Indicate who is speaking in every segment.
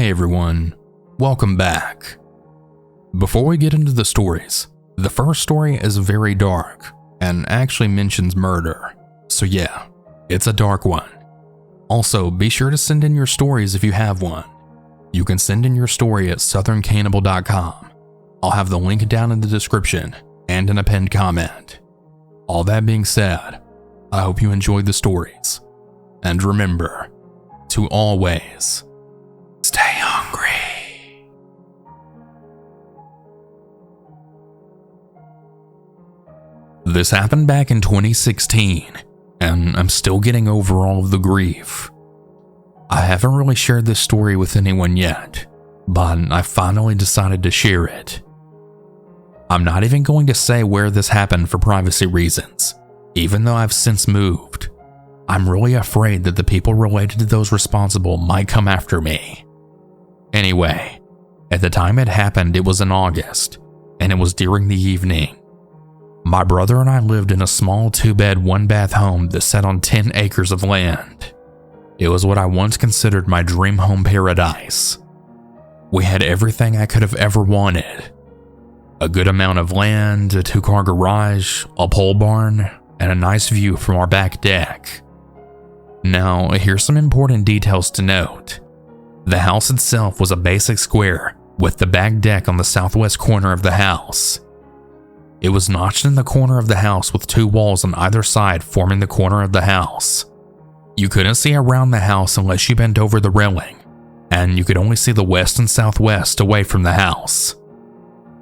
Speaker 1: Hey everyone, welcome back. Before we get into the stories, the first story is very dark and actually mentions murder. So yeah, it's a dark one. Also, be sure to send in your stories if you have one. You can send in your story at southerncannibal.com. I'll have the link down in the description and in a pinned comment. All that being said, I hope you enjoyed the stories. And remember to always stay hungry. This happened back in 2016, and I'm still getting over all of the grief. I haven't really shared this story with anyone yet, but I finally decided to share it. I'm not even going to say where this happened for privacy reasons, even though I've since moved. I'm really afraid that the people related to those responsible might come after me. Anyway, at the time it happened, it was in August, and it was during the evening. My brother and I lived in a small 2-bed, 1-bath home that sat on 10 acres of land. It was what I once considered my dream home paradise. We had everything I could have ever wanted. A good amount of land, a 2-car garage, a pole barn, and a nice view from our back deck. Now, here's some important details to note. The house itself was a basic square with the back deck on the southwest corner of the house. It was notched in the corner of the house with 2 walls on either side forming the corner of the house. You couldn't see around the house unless you bent over the railing, and you could only see the west and southwest away from the house.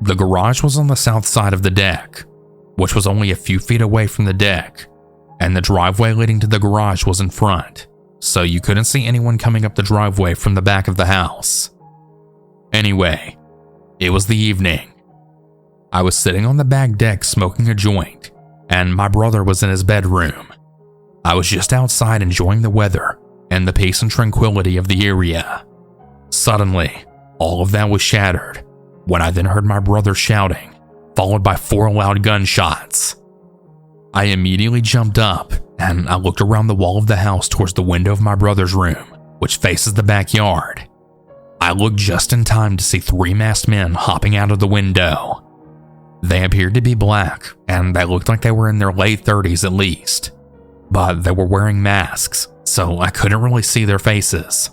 Speaker 1: The garage was on the south side of the deck, which was only a few feet away from the deck, and the driveway leading to the garage was in front, so you couldn't see anyone coming up the driveway from the back of the house. Anyway, it was the evening. I was sitting on the back deck smoking a joint, and my brother was in his bedroom. I was just outside enjoying the weather and the peace and tranquility of the area. Suddenly, all of that was shattered when I then heard my brother shouting, followed by 4 loud gunshots. I immediately jumped up and I looked around the wall of the house towards the window of my brother's room, which faces the backyard. I looked just in time to see 3 masked men hopping out of the window. They appeared to be black and they looked like they were in their late 30s at least, but they were wearing masks, so I couldn't really see their faces.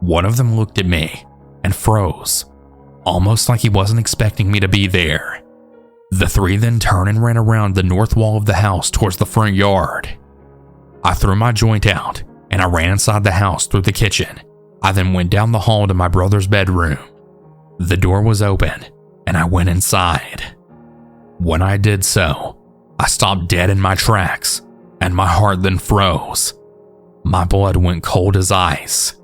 Speaker 1: One of them looked at me and froze, almost like he wasn't expecting me to be there. The 3 then turned and ran around the north wall of the house towards the front yard. I threw my joint out and I ran inside the house through the kitchen. I then went down the hall to my brother's bedroom. The door was open and I went inside. When I did so, I stopped dead in my tracks and my heart then froze. My blood went cold as ice.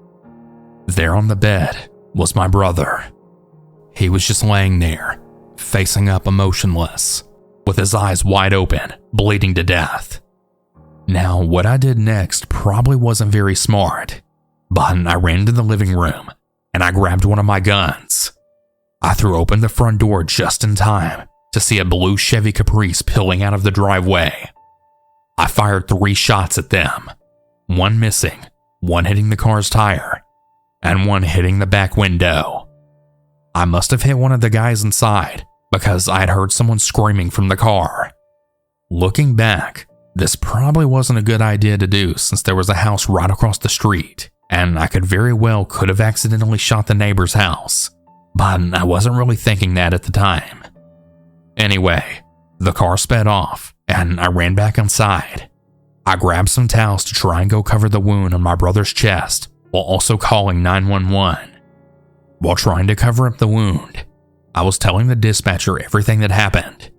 Speaker 1: There on the bed was my brother. He was just laying there, facing up emotionless, with his eyes wide open, bleeding to death. Now, what I did next probably wasn't very smart, but I ran to the living room and I grabbed one of my guns. I threw open the front door just in time to see a blue Chevy Caprice peeling out of the driveway. I fired 3 shots at them, 1 missing, 1 hitting the car's tire, and 1 hitting the back window. I must have hit one of the guys inside because I had heard someone screaming from the car. Looking back, this probably wasn't a good idea to do since there was a house right across the street, and I could have accidentally shot the neighbor's house, but I wasn't really thinking that at the time. Anyway, the car sped off and I ran back inside. I grabbed some towels to try and go cover the wound on my brother's chest while also calling 911. While trying to cover up the wound, I was telling the dispatcher everything that happened,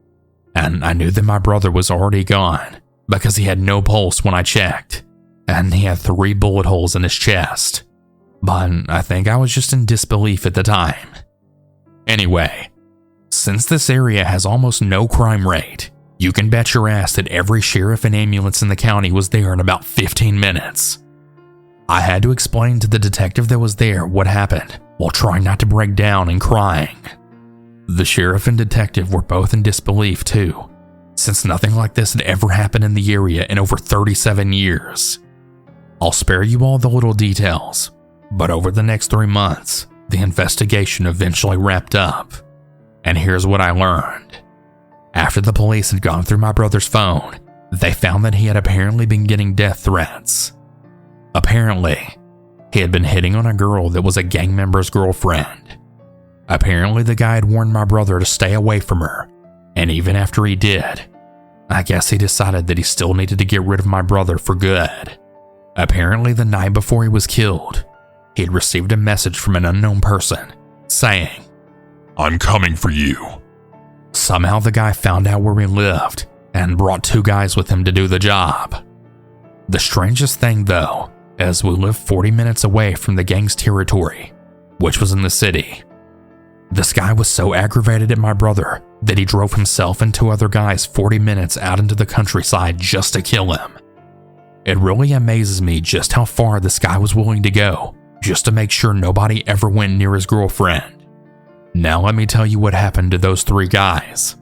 Speaker 1: and I knew that my brother was already gone because he had no pulse when I checked, and he had 3 bullet holes in his chest, but I think I was just in disbelief at the time. Anyway, since this area has almost no crime rate, you can bet your ass that every sheriff and ambulance in the county was there in about 15 minutes. I had to explain to the detective that was there what happened while trying not to break down and crying. The sheriff and detective were both in disbelief too, since nothing like this had ever happened in the area in over 37 years. I'll spare you all the little details, But over the next 3 months, the investigation eventually wrapped up. And here's what I learned. After the police had gone through my brother's phone, they found that he had apparently been getting death threats. Apparently, he had been hitting on a girl that was a gang member's girlfriend. Apparently, the guy had warned my brother to stay away from her, and even after he did, I guess he decided that he still needed to get rid of my brother for good. Apparently, the night before he was killed, he had received a message from an unknown person saying, "I'm coming for you." Somehow the guy found out where we lived and brought 2 guys with him to do the job. The strangest thing though, is we lived 40 minutes away from the gang's territory, which was in the city. This guy was so aggravated at my brother that he drove himself and 2 other guys 40 minutes out into the countryside just to kill him. It really amazes me just how far this guy was willing to go just to make sure nobody ever went near his girlfriend. Now let me tell you what happened to those 3 guys.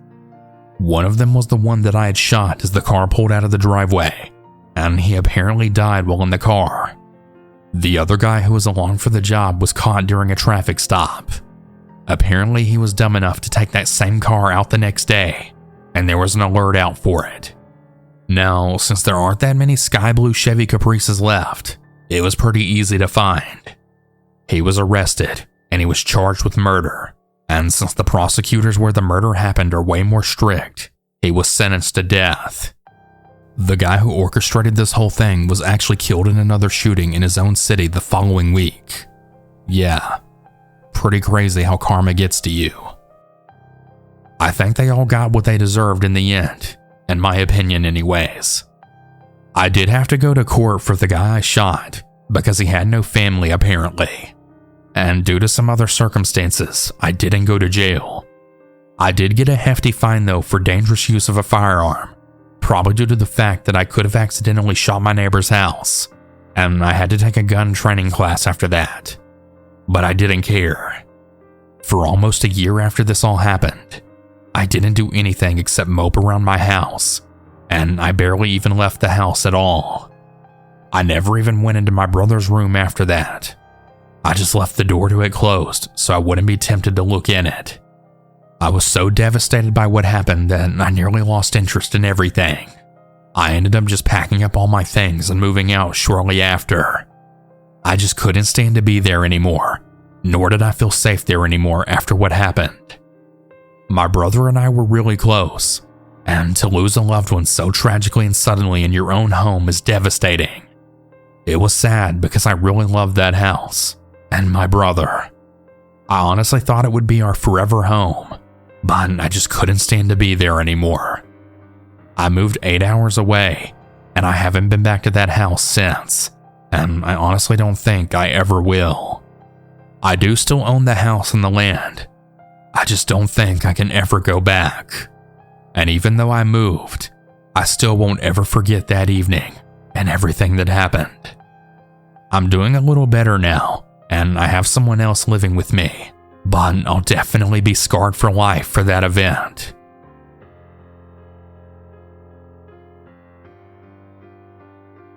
Speaker 1: One of them was the one that I had shot as the car pulled out of the driveway, and he apparently died while in the car. The other guy who was along for the job was caught during a traffic stop. Apparently he was dumb enough to take that same car out the next day, and there was an alert out for it. Now, since there aren't that many sky blue Chevy Caprices left, it was pretty easy to find. He was arrested, and he was charged with murder, and since the prosecutors where the murder happened are way more strict, he was sentenced to death. The guy who orchestrated this whole thing was actually killed in another shooting in his own city the following week. Yeah, pretty crazy how karma gets to you. I think they all got what they deserved in the end, in my opinion anyways. I did have to go to court for the guy I shot, because he had no family apparently. And due to some other circumstances, I didn't go to jail. I did get a hefty fine though for dangerous use of a firearm, probably due to the fact that I could have accidentally shot my neighbor's house, and I had to take a gun training class after that. But I didn't care. For almost a year after this all happened, I didn't do anything except mope around my house, and I barely even left the house at all. I never even went into my brother's room after that. I just left the door to it closed so I wouldn't be tempted to look in it. I was so devastated by what happened that I nearly lost interest in everything. I ended up just packing up all my things and moving out shortly after. I just couldn't stand to be there anymore, nor did I feel safe there anymore after what happened. My brother and I were really close, and to lose a loved one so tragically and suddenly in your own home is devastating. It was sad because I really loved that house, and my brother. I honestly thought it would be our forever home, but I just couldn't stand to be there anymore. I moved 8 hours away, and I haven't been back to that house since, and I honestly don't think I ever will. I do still own the house and the land. I just don't think I can ever go back. And even though I moved, I still won't ever forget that evening and everything that happened. I'm doing a little better now, and I have someone else living with me, but I'll definitely be scarred for life for that event.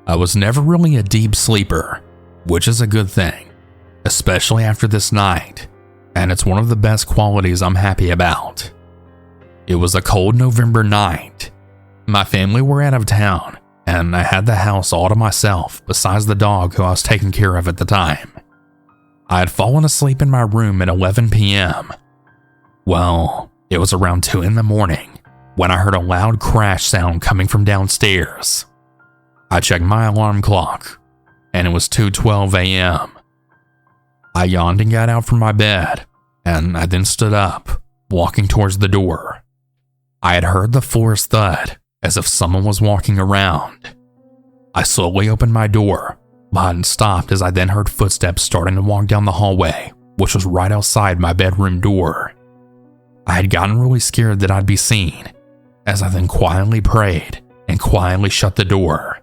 Speaker 1: I was never really a deep sleeper, which is a good thing, especially after this night, and it's one of the best qualities I'm happy about. It was a cold November night. My family were out of town, and I had the house all to myself besides the dog who I was taking care of at the time. I had fallen asleep in my room at 11 p.m. Well, it was around 2 in the morning when I heard a loud crash sound coming from downstairs. I checked my alarm clock, and it was 2:12 a.m. I yawned and got out from my bed, and I then stood up, walking towards the door. I had heard the floor's thud, as if someone was walking around. I slowly opened my door, but stopped as I then heard footsteps starting to walk down the hallway, which was right outside my bedroom door. I had gotten really scared that I'd be seen, as I then quietly prayed and quietly shut the door.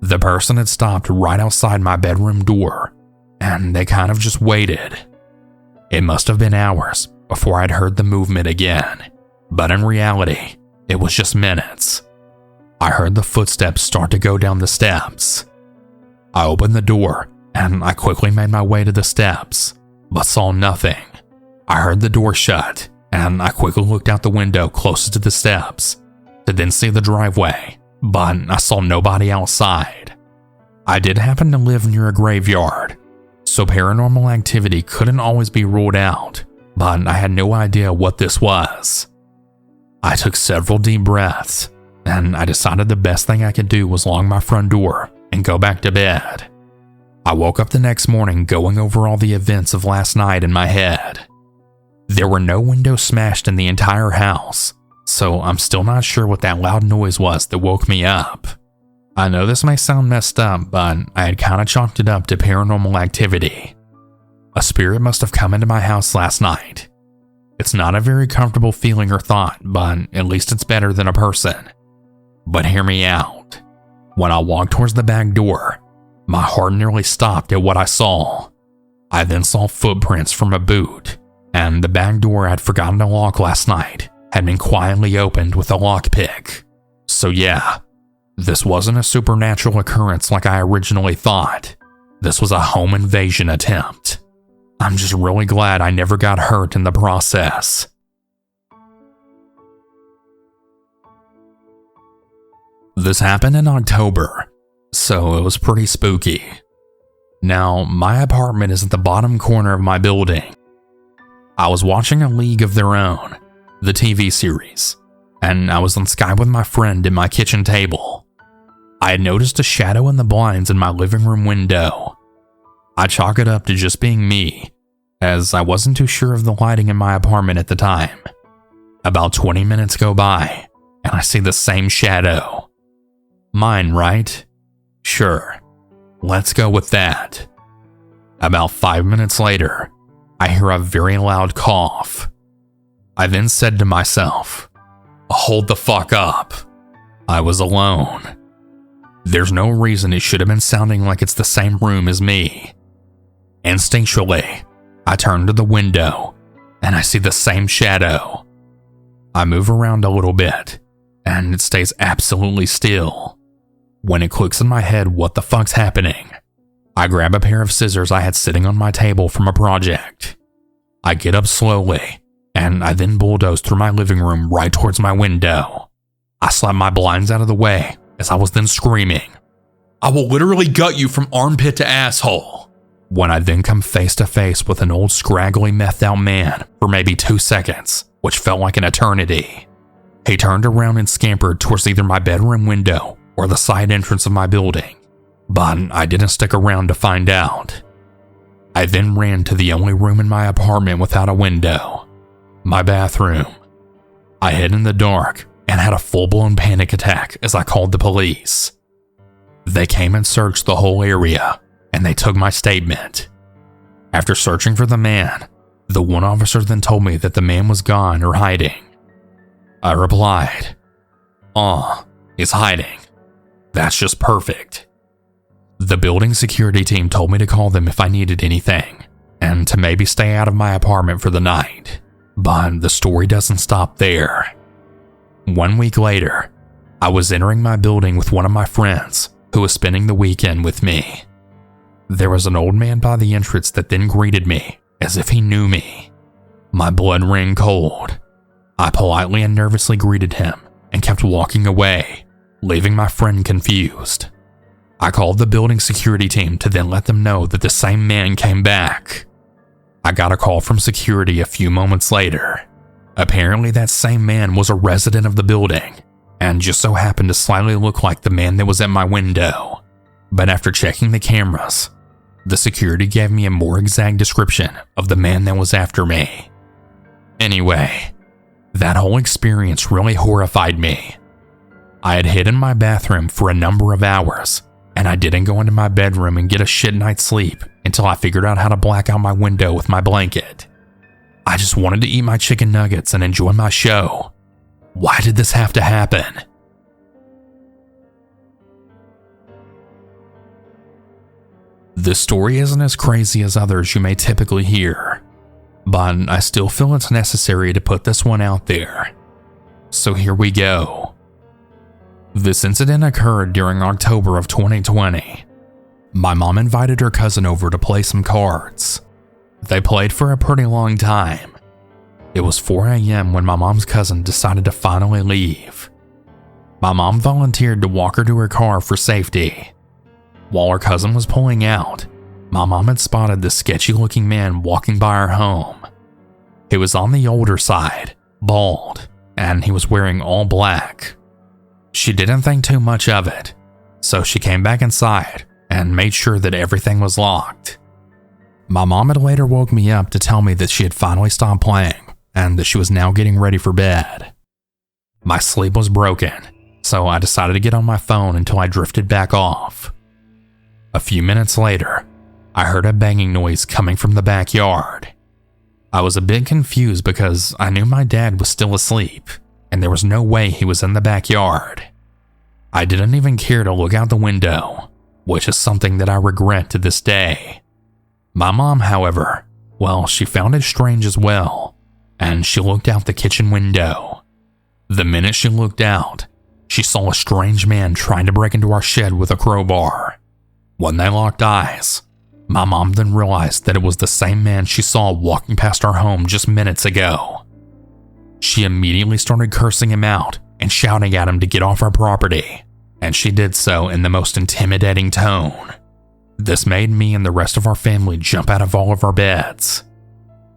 Speaker 1: The person had stopped right outside my bedroom door, and they kind of just waited. It must have been hours before I'd heard the movement again, but in reality, it was just minutes. I heard the footsteps start to go down the steps. I opened the door, and I quickly made my way to the steps, but saw nothing. I heard the door shut, and I quickly looked out the window closest to the steps to then see the driveway, but I saw nobody outside. I did happen to live near a graveyard, so paranormal activity couldn't always be ruled out, but I had no idea what this was. I took several deep breaths, and I decided the best thing I could do was lock my front door and go back to bed. I woke up the next morning going over all the events of last night in my head. There were no windows smashed in the entire house, so I'm still not sure what that loud noise was that woke me up. I know this may sound messed up, but I had kind of chalked it up to paranormal activity. A spirit must have come into my house last night. It's not a very comfortable feeling or thought, but at least it's better than a person. But hear me out. When I walked towards the back door, my heart nearly stopped at what I saw. I then saw footprints from a boot, and the back door I'd forgotten to lock last night had been quietly opened with a lockpick. So yeah, this wasn't a supernatural occurrence like I originally thought. This was a home invasion attempt. I'm just really glad I never got hurt in the process. This happened in October, so it was pretty spooky. Now, my apartment is at the bottom corner of my building. I was watching A League of Their Own, the TV series, and I was on Skype with my friend at my kitchen table. I had noticed a shadow in the blinds in my living room window. I chalk it up to just being me, as I wasn't too sure of the lighting in my apartment at the time. About 20 minutes go by, and I see the same shadow. Mine, right? Sure, let's go with that. About 5 minutes later, I hear a very loud cough. I then said to myself, hold the fuck up. I was alone. There's no reason it should have been sounding like it's the same room as me. Instinctually, I turn to the window, and I see the same shadow. I move around a little bit, and it stays absolutely still. When it clicks in my head what the fuck's happening, I grab a pair of scissors I had sitting on my table from a project. I get up slowly, and I then bulldoze through my living room right towards my window. I slap my blinds out of the way as I was then screaming, "I will literally gut you from armpit to asshole," when I then come face to face with an old scraggly methed out man for maybe 2 seconds, which felt like an eternity. He turned around and scampered towards either my bedroom window or the side entrance of my building, but I didn't stick around to find out. I then ran to the only room in my apartment without a window, my bathroom. I hid in the dark and had a full-blown panic attack as I called the police. They came and searched the whole area, and they took my statement. After searching for the man, the one officer then told me that the man was gone or hiding. I replied, he's hiding. That's just perfect. The building security team told me to call them if I needed anything, and to maybe stay out of my apartment for the night. But the story doesn't stop there. 1 week later, I was entering my building with one of my friends who was spending the weekend with me. There was an old man by the entrance that then greeted me as if he knew me. My blood ran cold. I politely and nervously greeted him and kept walking away, leaving my friend confused. I called the building security team to then let them know that the same man came back. I got a call from security a few moments later. Apparently that same man was a resident of the building and just so happened to slightly look like the man that was at my window. But after checking the cameras, the security gave me a more exact description of the man that was after me. Anyway, that whole experience really horrified me. I had hid in my bathroom for a number of hours, and I didn't go into my bedroom and get a shit night's sleep until I figured out how to black out my window with my blanket. I just wanted to eat my chicken nuggets and enjoy my show. Why did this have to happen? This story isn't as crazy as others you may typically hear, but I still feel it's necessary to put this one out there. So here we go. This incident occurred during October of 2020. My mom invited her cousin over to play some cards. They played for a pretty long time. It was 4 a.m. when my mom's cousin decided to finally leave. My mom volunteered to walk her to her car for safety. While her cousin was pulling out, my mom had spotted this sketchy-looking man walking by our home. He was on the older side, bald, and he was wearing all black. She didn't think too much of it, so she came back inside and made sure that everything was locked. My mom had later woke me up to tell me that she had finally stopped playing and that she was now getting ready for bed. My sleep was broken, so I decided to get on my phone until I drifted back off. A few minutes later, I heard a banging noise coming from the backyard. I was a bit confused because I knew my dad was still asleep, and there was no way he was in the backyard. I didn't even care to look out the window, which is something that I regret to this day. My mom, however, well, she found it strange as well, and she looked out the kitchen window. The minute she looked out, she saw a strange man trying to break into our shed with a crowbar. When they locked eyes, my mom then realized that it was the same man she saw walking past our home just minutes ago. She immediately started cursing him out and shouting at him to get off our property, and she did so in the most intimidating tone. This made me and the rest of our family jump out of all of our beds.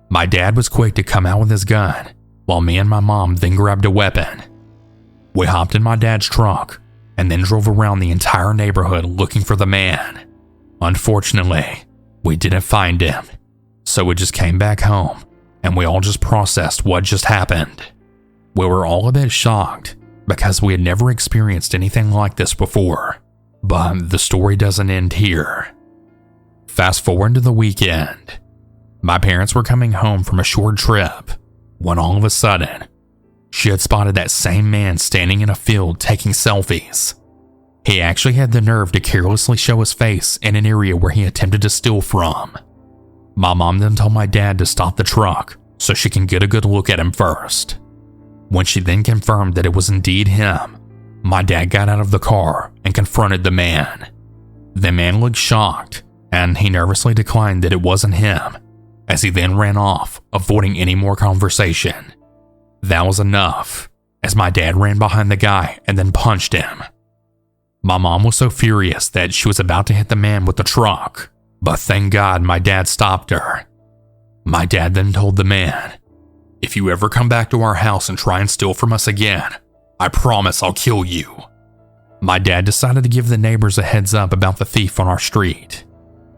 Speaker 1: My dad was quick to come out with his gun, while me and my mom then grabbed a weapon. We hopped in my dad's truck and then drove around the entire neighborhood looking for the man. Unfortunately, we didn't find him, so we just came back home and we all just processed what just happened. We were all a bit shocked because we had never experienced anything like this before, but the story doesn't end here. Fast forward to the weekend. My parents were coming home from a short trip when all of a sudden, she had spotted that same man standing in a field taking selfies. He actually had the nerve to carelessly show his face in an area where he attempted to steal from. My mom then told my dad to stop the truck so she can get a good look at him first. When she then confirmed that it was indeed him, my dad got out of the car and confronted the man. The man looked shocked, and he nervously declined that it wasn't him, as he then ran off, avoiding any more conversation. That was enough, as my dad ran behind the guy and then punched him. My mom was so furious that she was about to hit the man with the truck, but thank God my dad stopped her. My dad then told the man, "If you ever come back to our house and try and steal from us again, I promise I'll kill you." My dad decided to give the neighbors a heads up about the thief on our street.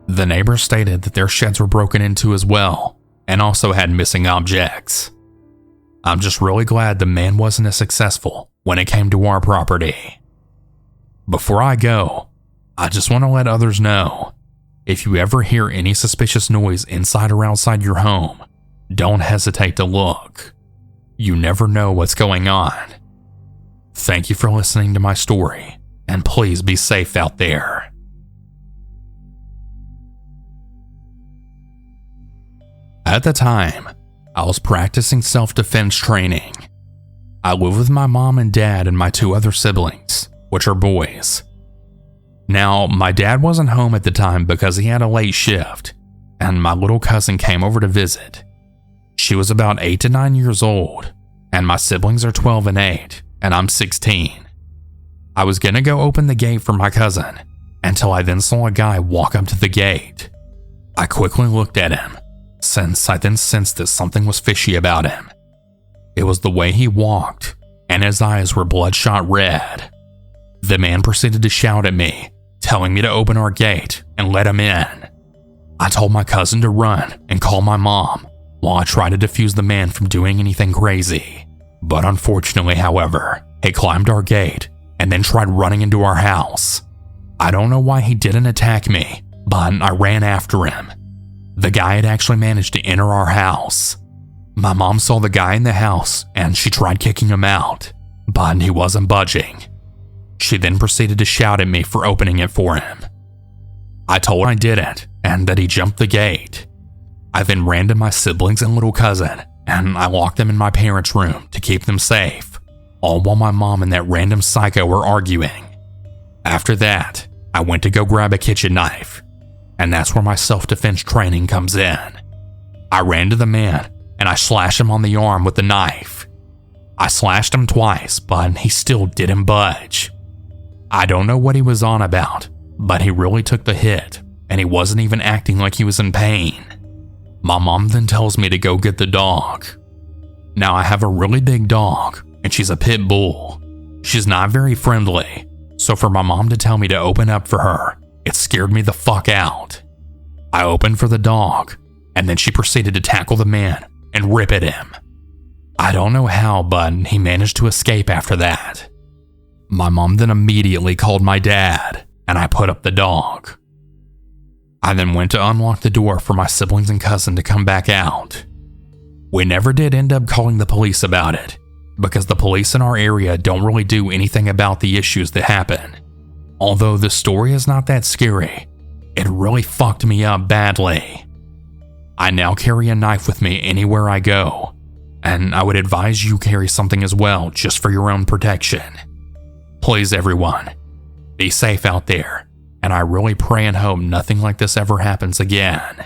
Speaker 1: The neighbors stated that their sheds were broken into as well, and also had missing objects. I'm just really glad the man wasn't as successful when it came to our property. Before I go, I just want to let others know, if you ever hear any suspicious noise inside or outside your home, don't hesitate to look. You never know what's going on. Thank you for listening to my story, and please be safe out there. At the time, I was practicing self-defense training. I live with my mom and dad and my 2 other siblings, which are boys. Now, my dad wasn't home at the time because he had a late shift, and my little cousin came over to visit. She was about 8 to 9 years old, and my siblings are 12 and 8, and I'm 16. I was gonna go open the gate for my cousin, until I then saw a guy walk up to the gate. I quickly looked at him, since I then sensed that something was fishy about him. It was the way he walked, and his eyes were bloodshot red. The man proceeded to shout at me, telling me to open our gate and let him in. I told my cousin to run and call my mom, while I tried to defuse the man from doing anything crazy. But unfortunately, however, he climbed our gate and then tried running into our house. I don't know why he didn't attack me, but I ran after him. The guy had actually managed to enter our house. My mom saw the guy in the house and she tried kicking him out, but he wasn't budging. She then proceeded to shout at me for opening it for him. I told her I didn't and that he jumped the gate. I then ran to my siblings and little cousin and I locked them in my parents' room to keep them safe, all while my mom and that random psycho were arguing. After that, I went to go grab a kitchen knife, and that's where my self-defense training comes in. I ran to the man and I slashed him on the arm with the knife. I slashed him twice, but he still didn't budge. I don't know what he was on about, but he really took the hit, and he wasn't even acting like he was in pain. My mom then tells me to go get the dog. Now I have a really big dog, and she's a pit bull. She's not very friendly, so for my mom to tell me to open up for her, it scared me the fuck out. I opened for the dog, and then she proceeded to tackle the man and rip at him. I don't know how, but he managed to escape after that. My mom then immediately called my dad, and I put up the dog. I then went to unlock the door for my siblings and cousin to come back out. We never did end up calling the police about it, because the police in our area don't really do anything about the issues that happen. Although the story is not that scary, it really fucked me up badly. I now carry a knife with me anywhere I go, and I would advise you carry something as well just for your own protection. Please everyone, be safe out there, and I really pray and hope nothing like this ever happens again.